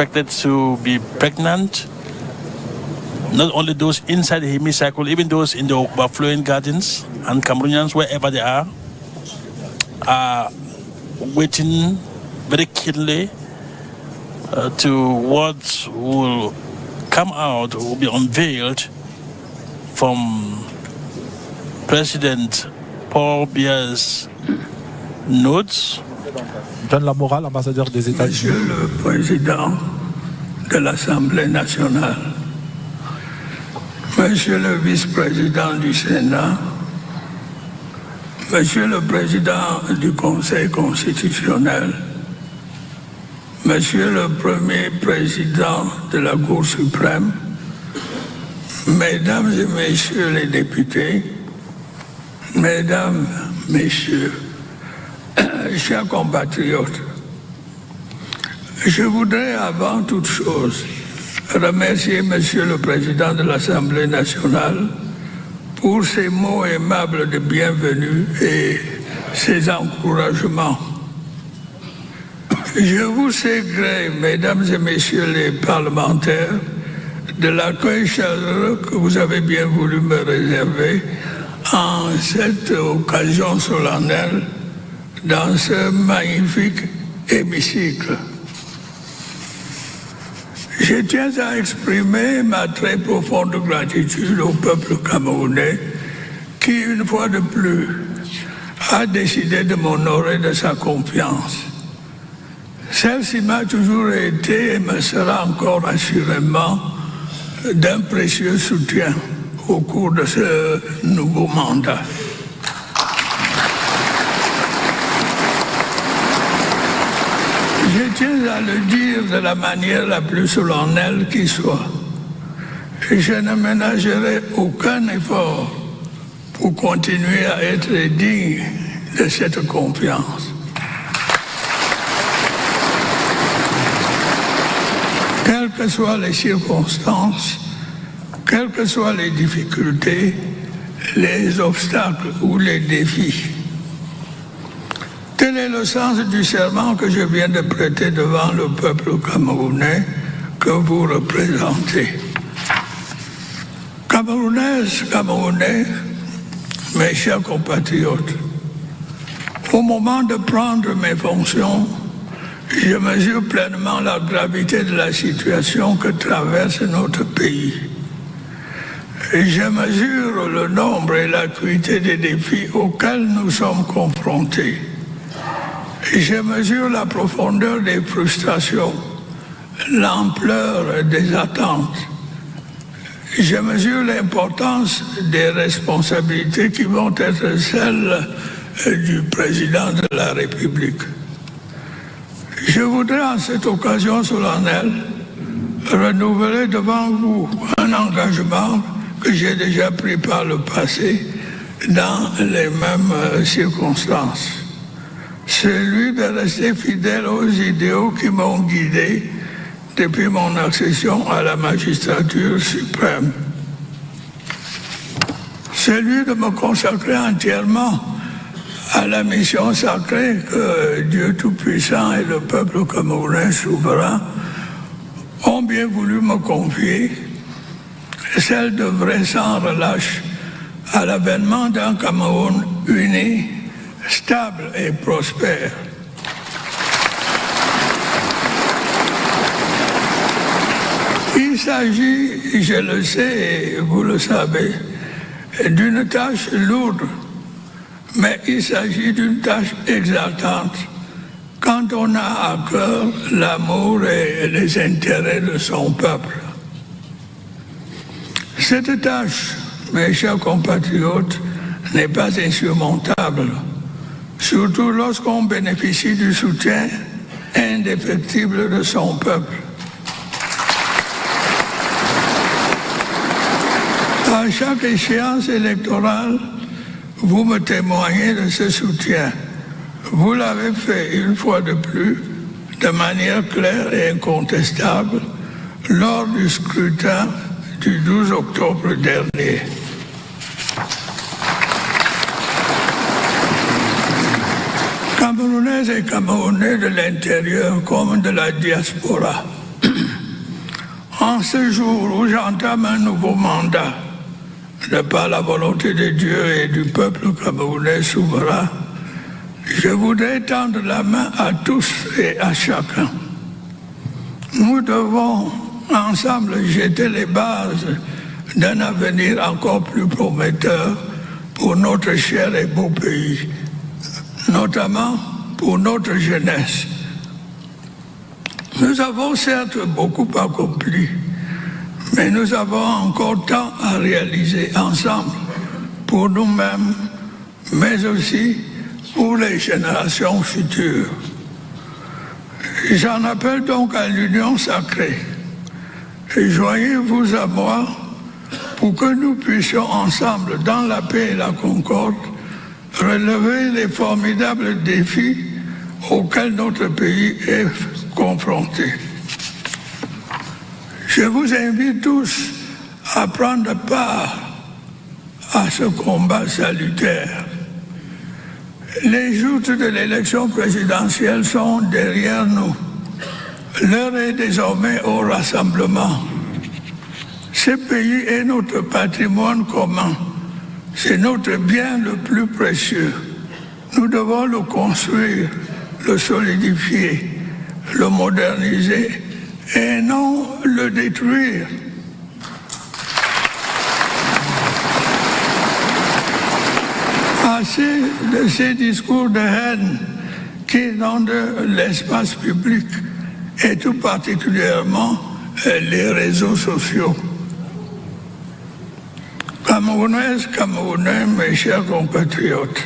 suspected to be pregnant. Not only those inside the hemicycle, even those in the Overflowing Gardens, and Cameroonians, wherever they are waiting very keenly to what will come out, will be unveiled from President Paul Biya's notes. John Lamoral, ambassadeur des États-Unis. Monsieur le Président de l'Assemblée nationale, Monsieur le Vice-président du Sénat, Monsieur le Président du Conseil constitutionnel, Monsieur le Premier Président de la Cour suprême, Mesdames et Messieurs les députés, Mesdames, Messieurs, chers compatriotes, je voudrais avant toute chose remercier Monsieur le Président de l'Assemblée nationale pour ses mots aimables de bienvenue et ses encouragements. Je vous sais gré, Mesdames et Messieurs les parlementaires, de l'accueil chaleureux que vous avez bien voulu me réserver en cette occasion solennelle dans ce magnifique hémicycle. Je tiens à exprimer ma très profonde gratitude au peuple camerounais qui, une fois de plus, a décidé de m'honorer de sa confiance. Celle-ci m'a toujours été et me sera encore assurément d'un précieux soutien au cours de ce nouveau mandat. Je tiens à le dire de la manière la plus solennelle qui soit. Je ne ménagerai aucun effort pour continuer à être digne de cette confiance. Quelles que soient les circonstances, quelles que soient les difficultés, les obstacles ou les défis. Tel est le sens du serment que je viens de prêter devant le peuple camerounais que vous représentez. Camerounaises, Camerounais, mes chers compatriotes, au moment de prendre mes fonctions, je mesure pleinement la gravité de la situation que traverse notre pays. Et je mesure le nombre et l'acuité des défis auxquels nous sommes confrontés. Et je mesure la profondeur des frustrations, l'ampleur des attentes. Je mesure l'importance des responsabilités qui vont être celles du président de la République. Je voudrais en cette occasion solennelle renouveler devant vous un engagement que j'ai déjà pris par le passé dans les mêmes circonstances. Celui de rester fidèle aux idéaux qui m'ont guidé depuis mon accession à la magistrature suprême. Celui de me consacrer entièrement à la mission sacrée que Dieu Tout-Puissant et le peuple camerounais souverain ont bien voulu me confier, celle de vrai sans relâche à l'avènement d'un Cameroun uni, stable et prospère. Il s'agit, je le sais et vous le savez, d'une tâche lourde, mais il s'agit d'une tâche exaltante quand on a à cœur l'amour et les intérêts de son peuple. Cette tâche, mes chers compatriotes, n'est pas insurmontable, surtout lorsqu'on bénéficie du soutien indéfectible de son peuple. À chaque échéance électorale, vous me témoignez de ce soutien. Vous l'avez fait une fois de plus, de manière claire et incontestable, lors du scrutin du 12 octobre dernier. Camerounaises et Camerounais de l'intérieur comme de la diaspora, En ce jour où j'entame un nouveau mandat, de par la volonté de Dieu et du peuple camerounais souverain, je voudrais tendre la main à tous et à chacun. Nous devons ensemble jeter les bases d'un avenir encore plus prometteur pour notre cher et beau pays, notamment pour notre jeunesse. Nous avons certes beaucoup accompli, mais nous avons encore tant à réaliser ensemble pour nous-mêmes, mais aussi pour les générations futures. J'en appelle donc à l'union sacrée. Et joignez-vous à moi pour que nous puissions ensemble, dans la paix et la concorde, relever les formidables défis auxquels notre pays est confronté. Je vous invite tous à prendre part à ce combat salutaire. Les joutes de l'élection présidentielle sont derrière nous. L'heure est désormais au rassemblement. Ce pays est notre patrimoine commun. C'est notre bien le plus précieux. Nous devons le construire, le solidifier, le moderniser et non le détruire. Assez de ces discours de haine qui inondent l'espace public et tout particulièrement les réseaux sociaux. Camerounaises, Camerounais, mes chers compatriotes,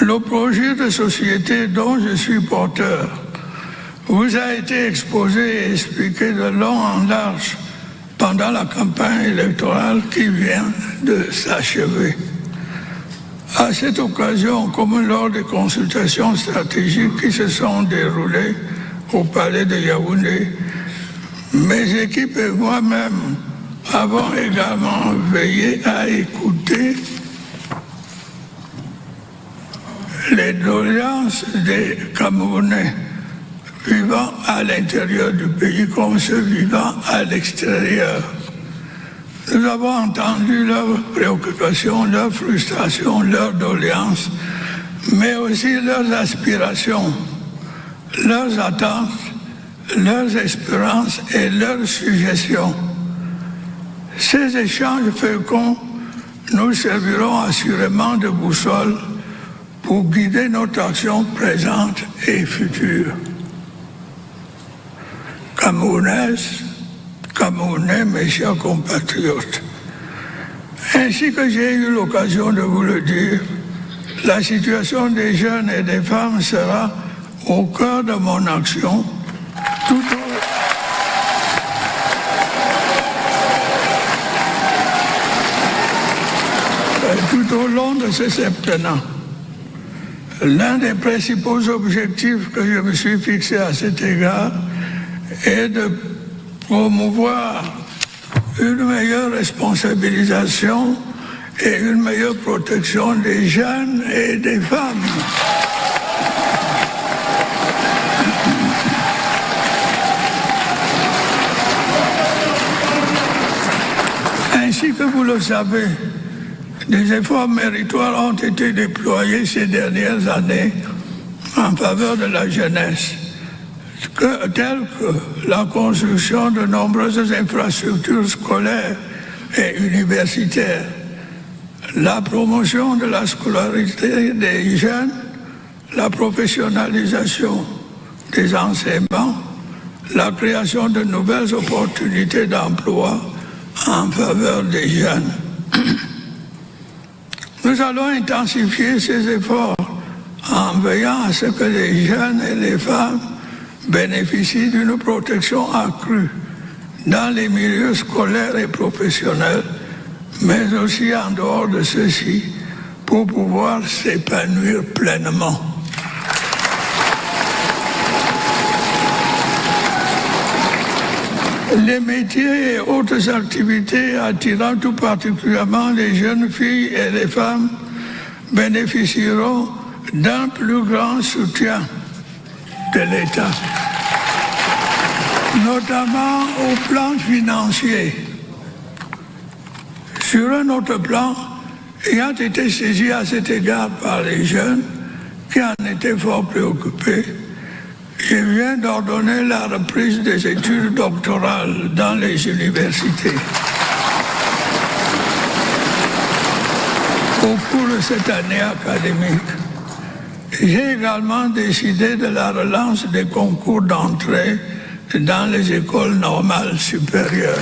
le projet de société dont je suis porteur vous a été exposé et expliqué de long en large pendant la campagne électorale qui vient de s'achever. À cette occasion, comme lors des consultations stratégiques qui se sont déroulées au palais de Yaoundé, mes équipes et moi-même avons également veillé à écouter les doléances des Camerounais vivant à l'intérieur du pays comme ceux vivant à l'extérieur. Nous avons entendu leurs préoccupations, leurs frustrations, leurs doléances, mais aussi leurs aspirations, leurs attentes, leurs espérances et leurs suggestions. Ces échanges féconds nous serviront assurément de boussole pour guider notre action présente et future. Camerounaises, Camerounais, mes chers compatriotes, ainsi que j'ai eu l'occasion de vous le dire, la situation des jeunes et des femmes sera au cœur de mon action tout au long de ce septennat. L'un des principaux objectifs que je me suis fixé à cet égard est de promouvoir une meilleure responsabilisation et une meilleure protection des jeunes et des femmes. Ainsi que vous le savez, des efforts méritoires ont été déployés ces dernières années en faveur de la jeunesse, telles que la construction de nombreuses infrastructures scolaires et universitaires, la promotion de la scolarité des jeunes, la professionnalisation des enseignements, la création de nouvelles opportunités d'emploi en faveur des jeunes. Nous allons intensifier ces efforts en veillant à ce que les jeunes et les femmes bénéficient d'une protection accrue dans les milieux scolaires et professionnels, mais aussi en dehors de ceux-ci, pour pouvoir s'épanouir pleinement. Les métiers et autres activités attirant tout particulièrement les jeunes filles et les femmes bénéficieront d'un plus grand soutien de l'État. notamment au plan financier. Sur un autre plan, ayant été saisi à cet égard par les jeunes qui en étaient fort préoccupés, je viens d'ordonner la reprise des études doctorales dans les universités. Au cours de cette année académique, j'ai également décidé de la relance des concours d'entrée dans les écoles normales supérieures.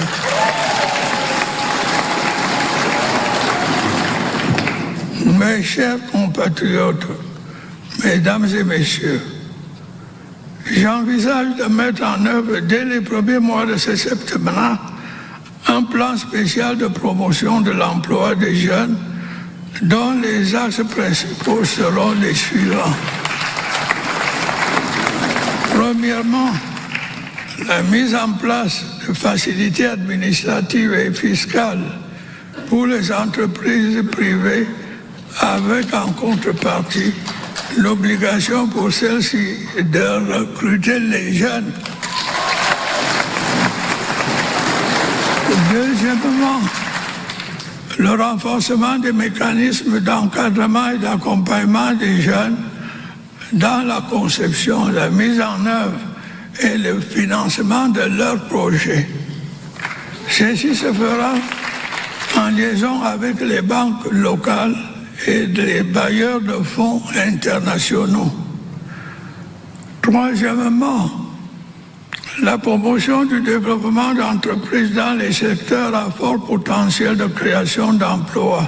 Mes chers compatriotes, mesdames et messieurs, j'envisage de mettre en œuvre dès les premiers mois de ce septennat un plan spécial de promotion de l'emploi des jeunes dont les axes principaux seront les suivants. Premièrement, la mise en place de facilités administratives et fiscales pour les entreprises privées avec en contrepartie l'obligation pour celles-ci de recruter les jeunes. Deuxièmement, le renforcement des mécanismes d'encadrement et d'accompagnement des jeunes dans la conception, la mise en œuvre et le financement de leurs projets. Ceci se fera en liaison avec les banques locales et les bailleurs de fonds internationaux. Troisièmement, la promotion du développement d'entreprises dans les secteurs à fort potentiel de création d'emplois,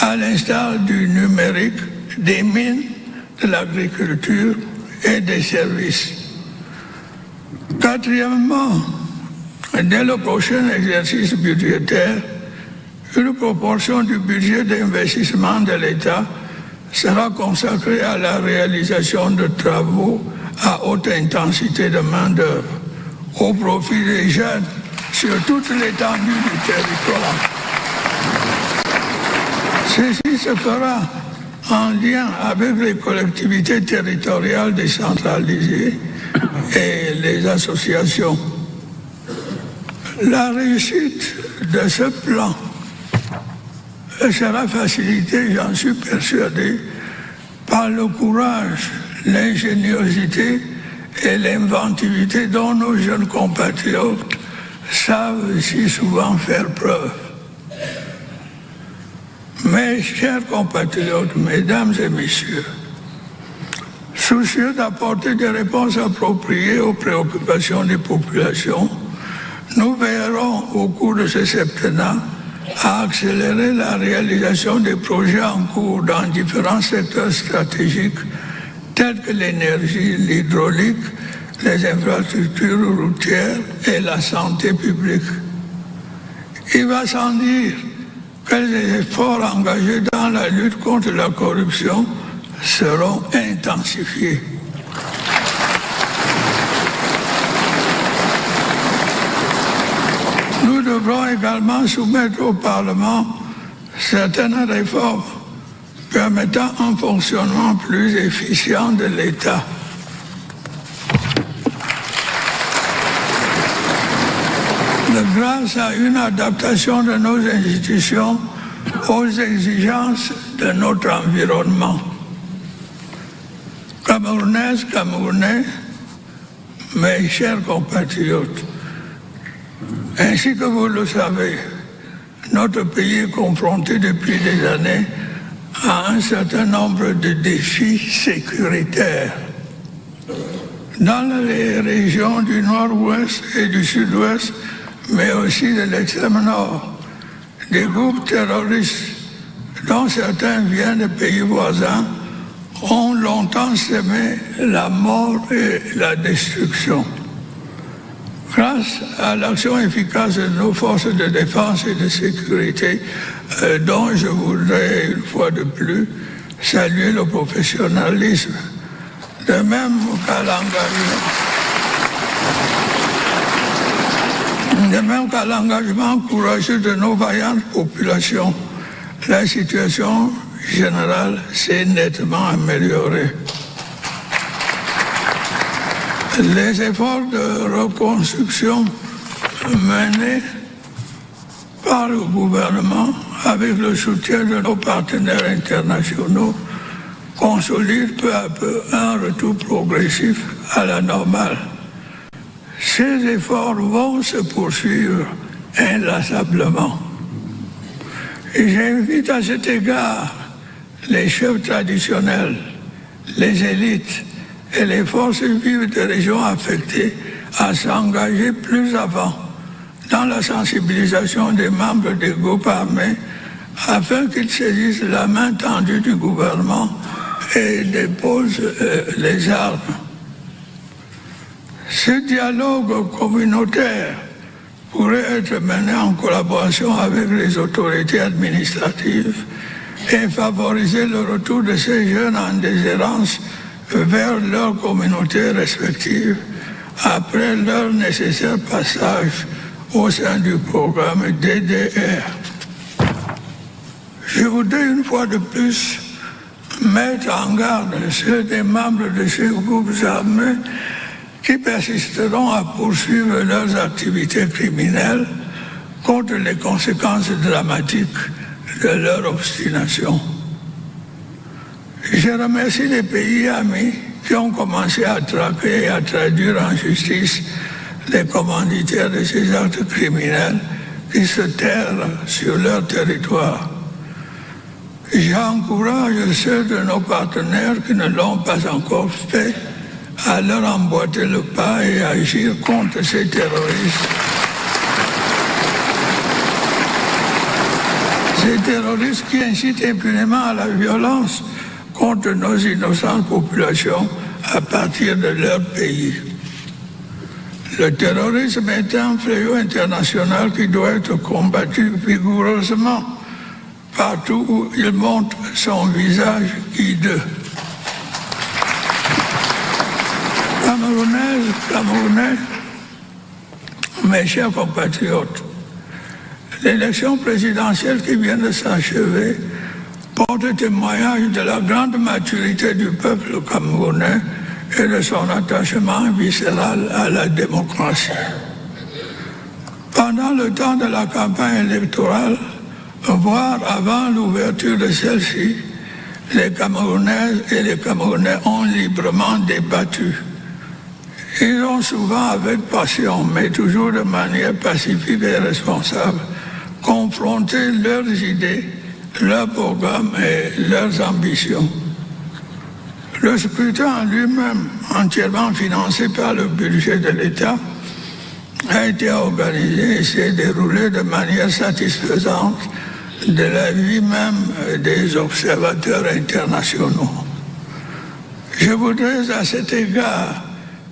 à l'instar du numérique, des mines, de l'agriculture et des services. Quatrièmement, dès le prochain exercice budgétaire, une proportion du budget d'investissement de l'État sera consacrée à la réalisation de travaux à haute intensité de main-d'œuvre, au profit des jeunes sur toute l'étendue du territoire. Ceci se fera en lien avec les collectivités territoriales décentralisées et les associations. La réussite de ce plan sera facilitée, j'en suis persuadé, par le courage, l'ingéniosité et l'inventivité dont nos jeunes compatriotes savent si souvent faire preuve. Mes chers compatriotes, mesdames et messieurs, soucieux d'apporter des réponses appropriées aux préoccupations des populations, nous veillerons au cours de ce septennat à accélérer la réalisation des projets en cours dans différents secteurs stratégiques tels que l'énergie, l'hydraulique, les infrastructures routières et la santé publique. Il va sans dire que les efforts engagés dans la lutte contre la corruption seront intensifiés. Nous devrons également soumettre au Parlement certaines réformes permettant un fonctionnement plus efficient de l'État. Grâce à une adaptation de nos institutions aux exigences de notre environnement. Camerounaises, Camerounais, mes chers compatriotes, ainsi que vous le savez, notre pays est confronté depuis des années à un certain nombre de défis sécuritaires. Dans les régions du nord-ouest et du sud-ouest, mais aussi de l'extrême nord, des groupes terroristes, dont certains viennent de pays voisins, ont longtemps semé la mort et la destruction. Grâce à l'action efficace de nos forces de défense et de sécurité, dont je voudrais une fois de plus saluer le professionnalisme, de même qu'à l'engagement courageux de nos vaillantes populations, la situation générale s'est nettement améliorée. Les efforts de reconstruction menés par le gouvernement avec le soutien de nos partenaires internationaux consolident peu à peu un retour progressif à la normale. Ces efforts vont se poursuivre inlassablement. Et j'invite à cet égard les chefs traditionnels, les élites et les forces vives des régions affectées à s'engager plus avant dans la sensibilisation des membres des groupes armés afin qu'ils saisissent la main tendue du gouvernement et déposent les armes. Ce dialogue communautaire pourrait être mené en collaboration avec les autorités administratives et favoriser le retour de ces jeunes en déshérence vers leurs communautés respectives après leur nécessaire passage au sein du programme DDR. Je voudrais une fois de plus mettre en garde ceux des membres de ces groupes armés qui persisteront à poursuivre leurs activités criminelles contre les conséquences dramatiques de leur obstination. Je remercie les pays amis qui ont commencé à traquer et à traduire en justice les commanditaires de ces actes criminels qui se terrent sur leur territoire. J'encourage ceux de nos partenaires qui ne l'ont pas encore fait à leur emboîter le pas et agir contre ces terroristes. Ces terroristes qui incitent impunément à la violence contre nos innocentes populations à partir de leur pays. Le terrorisme est un fléau international qui doit être combattu vigoureusement partout où il montre son visage hideux. Camerounais, mes chers compatriotes, l'élection présidentielle qui vient de s'achever porte témoignage de la grande maturité du peuple camerounais et de son attachement viscéral à la démocratie. Pendant le temps de la campagne électorale, voire avant l'ouverture de celle-ci, les Camerounaises et les Camerounais ont librement débattu. Ils ont souvent avec passion, mais toujours de manière pacifique et responsable, confronté leurs idées, leurs programmes et leurs ambitions. Le scrutin lui-même, entièrement financé par le budget de l'État, a été organisé et s'est déroulé de manière satisfaisante de l'avis même des observateurs internationaux. Je voudrais à cet égard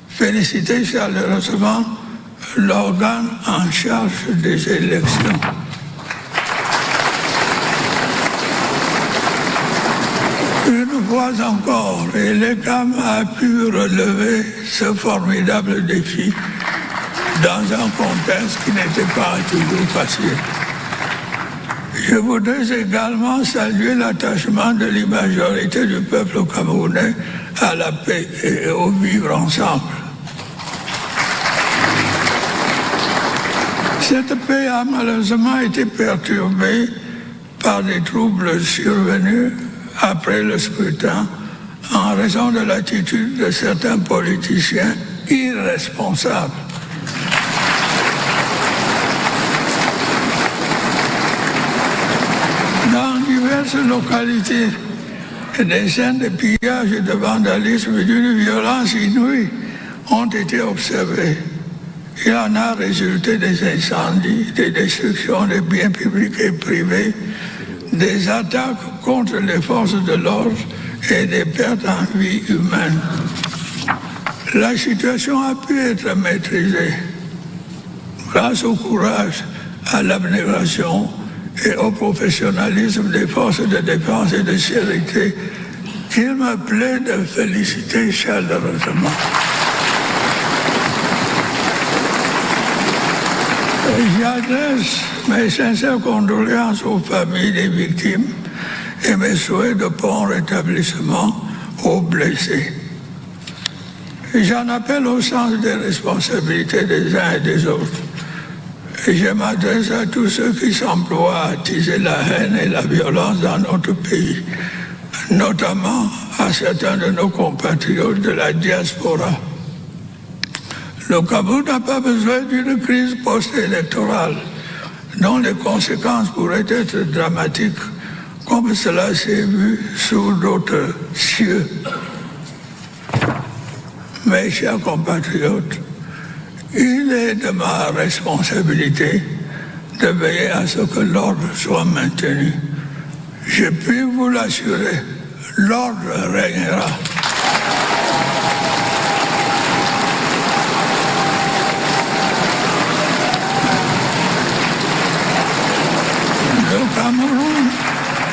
féliciter chaleureusement l'organe en charge des élections. Une fois encore, l'ECAM a pu relever ce formidable défi dans un contexte qui n'était pas toujours facile. Je voudrais également saluer l'attachement de la majorité du peuple camerounais à la paix et au vivre ensemble. Cette paix a malheureusement été perturbée par des troubles survenus après le scrutin en raison de l'attitude de certains politiciens irresponsables. Dans diverses localités, des scènes de pillage et de vandalisme d'une violence inouïe ont été observées. Il en a résulté des incendies, des destructions de biens publics et privés, des attaques contre les forces de l'ordre et des pertes en vie humaine. La situation a pu être maîtrisée grâce au courage, à l'abnégation et au professionnalisme des forces de défense et de sécurité qu'il me plaît de féliciter chaleureusement. J'adresse mes sincères condoléances aux familles des victimes et mes souhaits de bon rétablissement aux blessés. J'en appelle au sens des responsabilités des uns et des autres. Et je m'adresse à tous ceux qui s'emploient à attiser la haine et la violence dans notre pays, notamment à certains de nos compatriotes de la diaspora. Le Cameroun n'a pas besoin d'une crise post-électorale dont les conséquences pourraient être dramatiques, comme cela s'est vu sous d'autres cieux. Mes chers compatriotes, il est de ma responsabilité de veiller à ce que l'ordre soit maintenu. Je puis vous l'assurer, l'ordre régnera.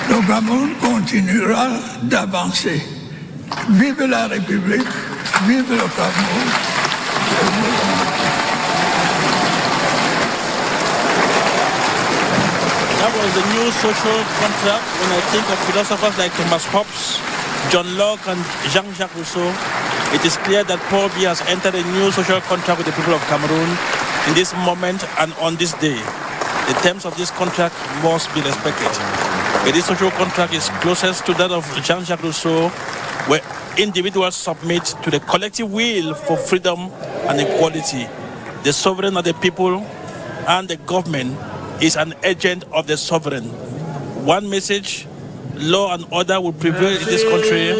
Le Cameroun continuera d'avancer. Vive la République, vive le Cameroun. That was the new social contract. When I think of philosophers like Thomas Hobbes, John Locke and Jean-Jacques Rousseau, it is clear that Paul Biya has entered a new social contract with the people of Cameroon in this moment and on this day. The terms of this contract must be respected. This social contract is closest to that of Jean-Jacques Rousseau, where individuals submit to the collective will for freedom and equality. The sovereign of the people and the government is an agent of the sovereign. One message: law and order will prevail in this country.